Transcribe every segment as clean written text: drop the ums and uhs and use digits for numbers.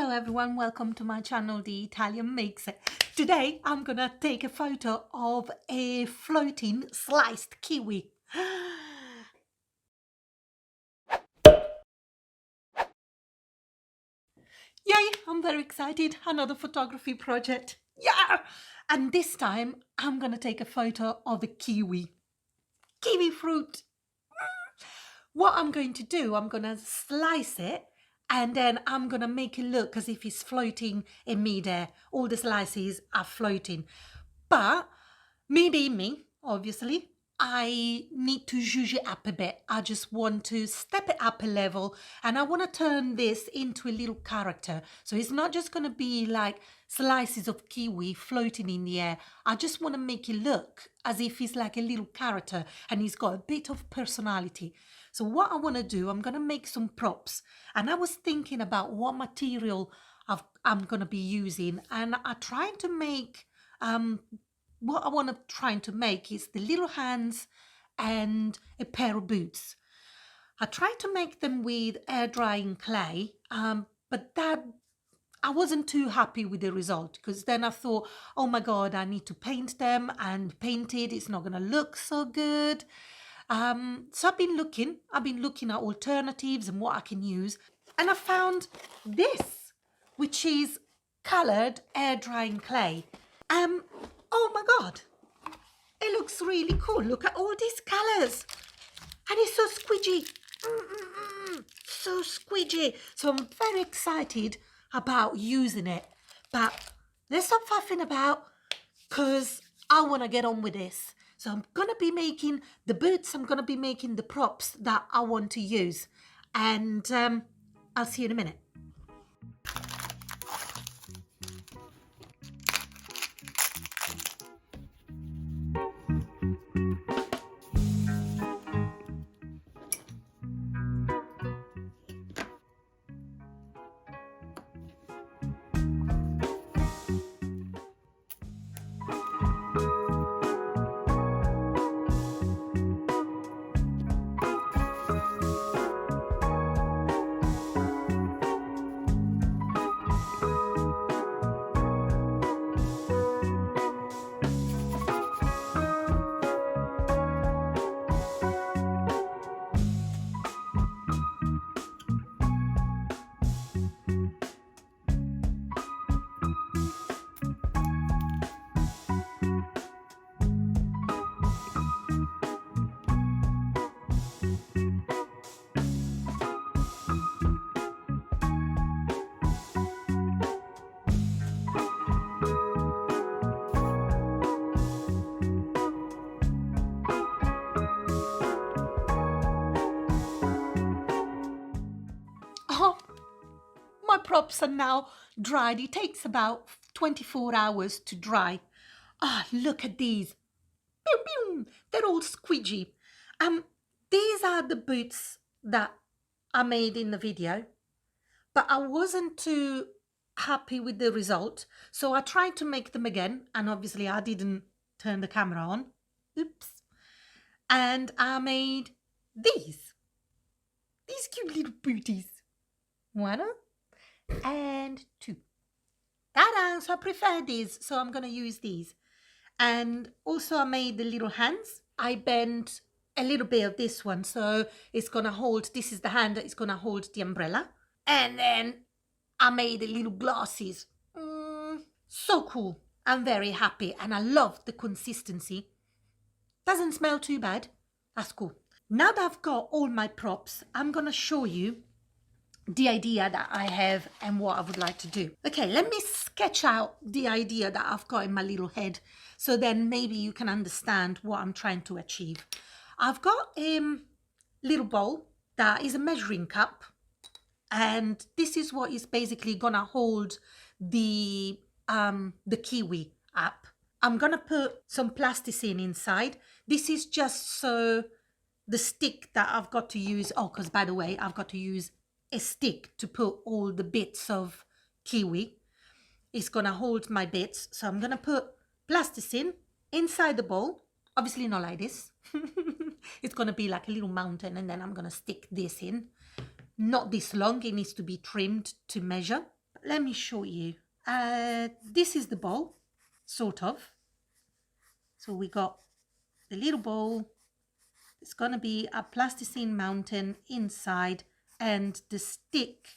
Hello everyone, welcome to my channel, The Italian Makes It. Today I'm gonna take a photo of a floating sliced kiwi. Yay, I'm very excited, another photography project. Yeah! And this time I'm gonna take a photo of a kiwi. Kiwi fruit. What I'm going to do, I'm gonna slice it and then I'm gonna make it look as if it's floating in midair. All the slices are floating. But me being me, obviously, I need to zhuzh it up a bit. I just want to step it up a level and I want to turn this into a little character. So it's not just going to be like slices of kiwi floating in the air. I just want to make it look as if he's like a little character and he's got a bit of personality. So what I want to do, I'm going to make some props. And I was thinking about what material I'm going to be using, and I tried to make what I want to trying to make is the little hands and a pair of boots. I tried to make them with air drying clay, but that I wasn't too happy with the result, because then I thought, oh my God, I need to paint them, and painted, it's not going to look so good. So I've been looking at alternatives and what I can use, and I found this, which is coloured air drying clay. Oh my God, it looks really cool. Look at all these colours, and it's so squidgy. So squidgy. So I'm very excited about using it, but let's stop faffing about, because I want to get on with this. So I'm going to be making the boots, I'm going to be making the props that I want to use, and I'll see you in a minute. Oh, my props are now dried. It takes about 24 hours to dry. Ah, look at these. Pew, pew. They're all squidgy. These are the boots that I made in the video, but I wasn't too happy with the result. So I tried to make them again, and obviously I didn't turn the camera on. Oops. And I made these cute little booties. One and two. Ta-da! So I prefer these, so I'm going to use these. And also I made the little hands. I bent a little bit of this one, so it's going to hold, this is the hand that is going to hold the umbrella. And then I made the little glasses. So cool. I'm very happy, and I love the consistency. Doesn't smell too bad. That's cool. Now that I've got all my props, I'm going to show you the idea that I have and what I would like to do. Okay, let me sketch out the idea that I've got in my little head, so then maybe you can understand what I'm trying to achieve. I've got a little bowl that is a measuring cup, and this is what is basically gonna hold the kiwi up. I'm gonna put some plasticine inside. This is just so the stick that I've got to use, oh, because by the way, I've got to use a stick to put all the bits of kiwi. It's gonna hold my bits, so I'm gonna put plasticine inside the bowl. Obviously not like this. It's gonna be like a little mountain, and then I'm gonna stick this in. Not this long, it needs to be trimmed to measure. let me show you. This is the bowl, sort of. So we got the little bowl. It's gonna be a plasticine mountain inside, and the stick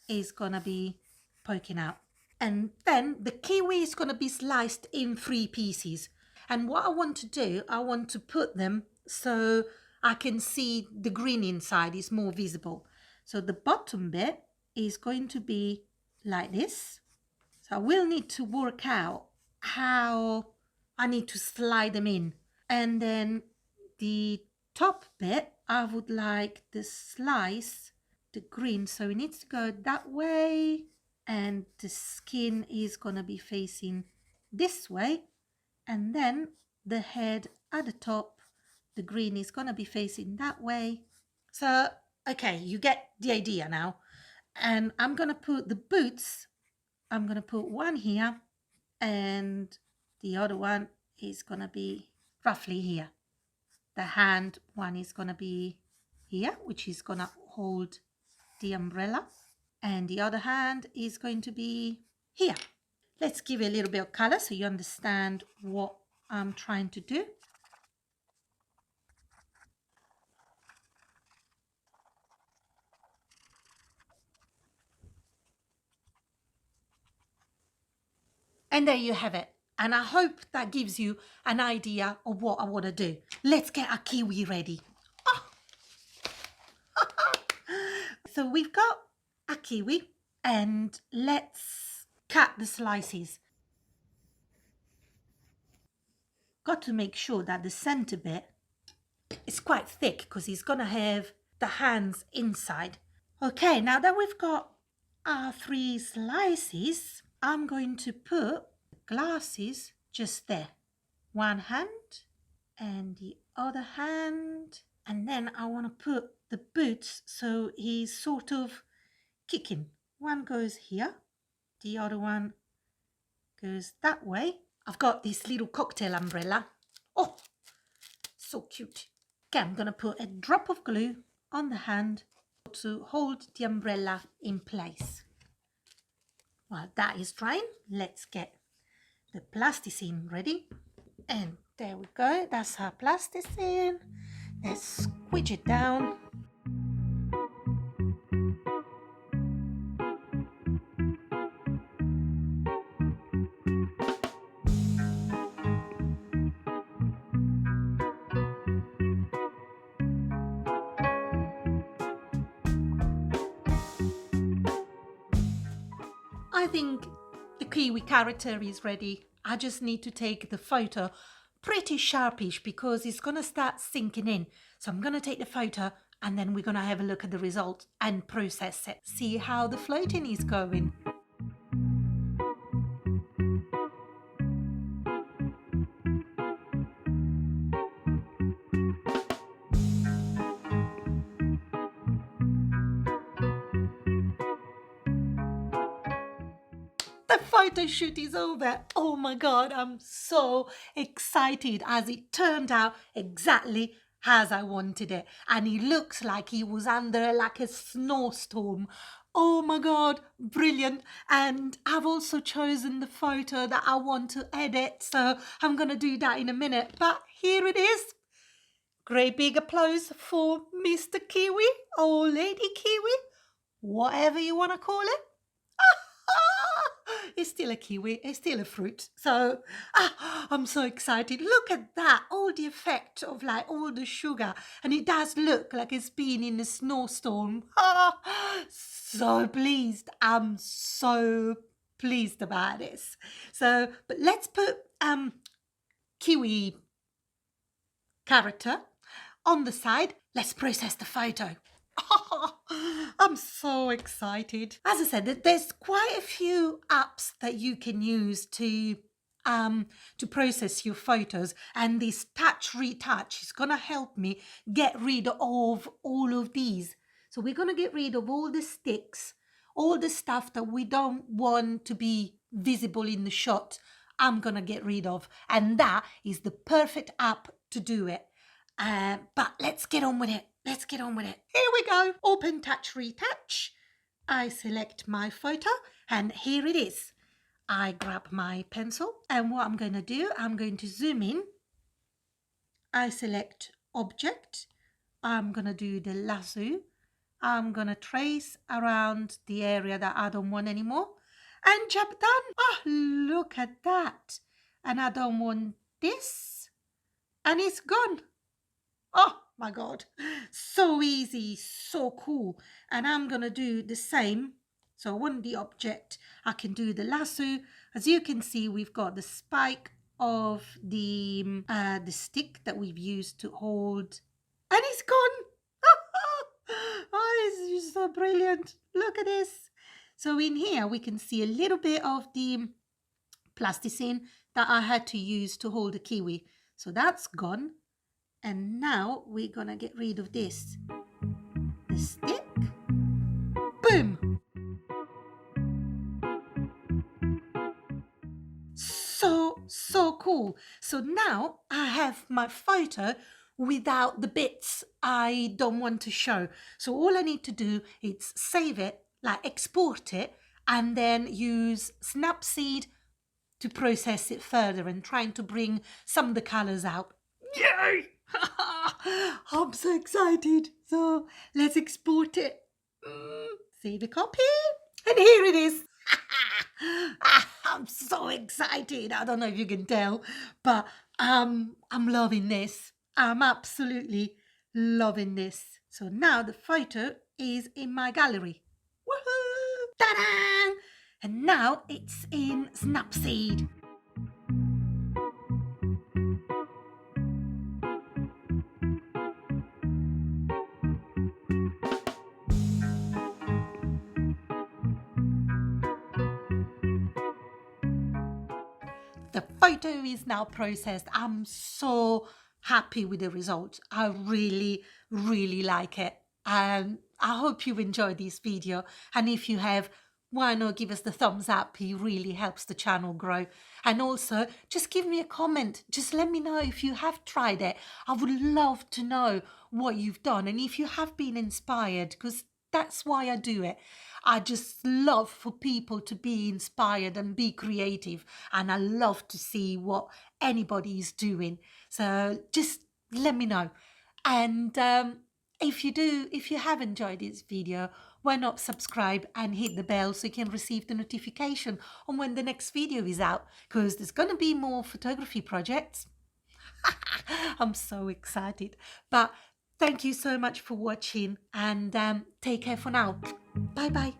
is gonna be poking out. And then the kiwi is gonna be sliced in 3 pieces. And what I want to do, I want to put them so I can see the green inside is more visible. So the bottom bit is going to be like this. So I will need to work out how I need to slide them in. And then the top bit, I would like the slice, the green, so it needs to go that way, and the skin is gonna be facing this way, and then the head at the top, the green is gonna be facing that way. So okay, you get the idea now. And I'm gonna put the boots, I'm gonna put one here, and the other one is gonna be roughly here. The hand one is gonna be here, which is gonna hold the umbrella, and the other hand is going to be here. Let's give it a little bit of color so you understand what I'm trying to do. And there you have it. And I hope that gives you an idea of what I want to do. Let's get our kiwi ready. Oh. So we've got a kiwi, and let's cut the slices. Got to make sure that the center bit is quite thick because he's going to have the hands inside. Okay, now that we've got our 3 slices, I'm going to put glasses just there. One hand and the other hand. And then I want to put the boots so he's sort of kicking. One goes here, the other one goes that way. I've got this little cocktail umbrella. Oh, so cute. Okay, I'm going to put a drop of glue on the hand to hold the umbrella in place. While that is drying, let's get the plasticine ready. And there we go, that's our plasticine. Let's squidge it down. I think the kiwi character is ready. I just need to take the photo pretty sharpish because it's going to start sinking in. So I'm going to take the photo and then we're going to have a look at the result and process it. See how the floating is going. The photo shoot is over. Oh my God, I'm so excited as it turned out exactly as I wanted it. And he looks like he was under like a snowstorm. Oh my God, brilliant. And I've also chosen the photo that I want to edit. So I'm going to do that in a minute. But here it is. Great big applause for Mr. Kiwi or Lady Kiwi, whatever you want to call it. It's still a kiwi, it's still a fruit. So I'm so excited. Look at that, all the effect of like all the sugar. And it does look like it's been in a snowstorm. So pleased. I'm so pleased about this. So, but let's put kiwi character on the side. Let's process the photo. I'm so excited. As I said, there's quite a few apps that you can use to process your photos, and this touch retouch is gonna help me get rid of all of these. So we're gonna get rid of all the sticks, all the stuff that we don't want to be visible in the shot. I'm gonna get rid of, and that is the perfect app to do it. But let's get on with it. Let's get on with it. Here we go. Open touch retouch. I select my photo and here it is. I grab my pencil and what I'm going to do, I'm going to zoom in. I select object. I'm going to do the lasso. I'm going to trace around the area that I don't want anymore. And job done. Oh, look at that. And I don't want this. And it's gone. Oh my God. So easy, so cool. And I'm going to do the same. So I want the object. I can do the lasso. As you can see, we've got the spike of the stick that we've used to hold. And it's gone. Oh, it's just so brilliant. Look at this. So in here, we can see a little bit of the plasticine that I had to use to hold the kiwi. So that's gone. And now we're going to get rid of this. The stick. Boom. So cool. So now I have my photo without the bits I don't want to show. So all I need to do is save it, like export it, and then use Snapseed to process it further and trying to bring some of the colors out. Yay! I'm so excited. So let's export it. Save a copy. And here it is. I'm so excited. I don't know if you can tell, but I'm loving this. I'm absolutely loving this. So now the photo is in my gallery. Woohoo! Ta-da! And now it's in Snapseed. The photo is now processed. I'm so happy with the result. I really, really like it. And I hope you enjoyed this video. And if you have, why not give us the thumbs up? It really helps the channel grow. And also, just give me a comment. Just let me know if you have tried it. I would love to know what you've done and if you have been inspired, because that's why I do it. I just love for people to be inspired and be creative, and I love to see what anybody is doing. So just let me know. And if you have enjoyed this video, why not subscribe and hit the bell so you can receive the notification on when the next video is out, because there's going to be more photography projects. I'm so excited. But thank you so much for watching, and take care for now. Bye bye.